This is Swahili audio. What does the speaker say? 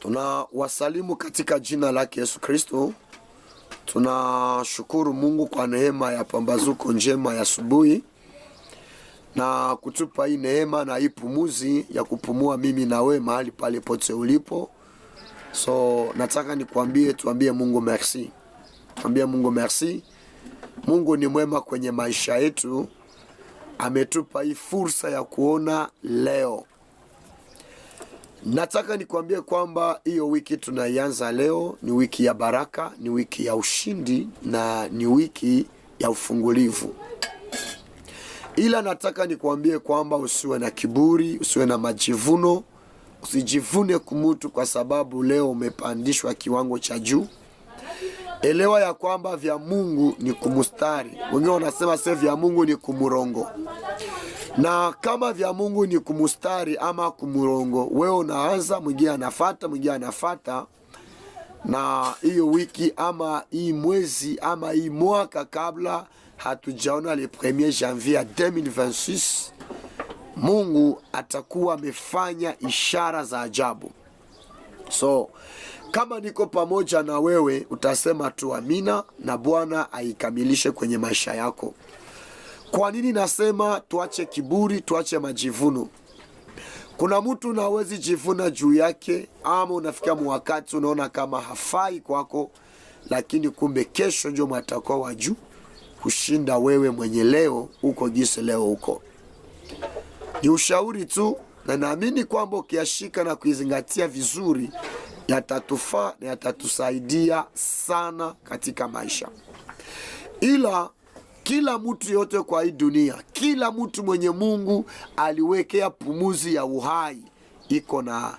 Tunawasalimu katika jina lake Yesu Kristo. Tunashukuru Mungu kwa neema ya pambazuko njema ya asubuhi na kutupa hii neema na hii pumuzi ya kupumua mimi na wewe mahali pale pote ulipo. So nataka tuambie Mungu merci. Tuambie Mungu merci. Mungu ni mwema kwenye maisha yetu. Ametupa hii fursa ya kuona leo. Nataka nikwambie kwamba hiyo wiki tunaianza leo ni wiki ya baraka, ni wiki ya ushindi na ni wiki ya ufungulivu. Ila nataka nikwambie kwamba usiwe na kiburi, usiwe na majivuno, usijivune kumutu kwa sababu leo umepandishwa kiwango cha juu. Elewa ya kwamba vya Mungu ni kumustari. Wengine wanasema sasa vya Mungu ni kumurongo. Na kama vya Mungu ni kumustari ama kumurongo, wewe unaanza, mwingine anafuata, mwingine anafuata. Na hiyo wiki ama hii mwezi ama hii mwaka kabla hatujaona le 1er janvier 2026, Mungu atakuwa amefanya ishara za ajabu. So kama niko pamoja na wewe utasema tu amina na Bwana aikamilishe kwenye maisha yako. Kwa nini nasema tuache kiburi, tuache majivuno? Kuna mtu nawezi jivuna juu yake, ama unafikia wakati unaona kama hafai kwako, lakini kumbe kesho ndio matakuwa wa juu kushinda wewe mwenye leo uko jinsi leo uko. Ni ushauri tu, na naamini kwamba ukiashika na kuizingatia vizuri yatatufaa na yatatusaidia sana katika maisha. Ila kila mtu yote kwa hii dunia, kila mtu mwenye Mungu aliwekea pumuzi ya uhai iko na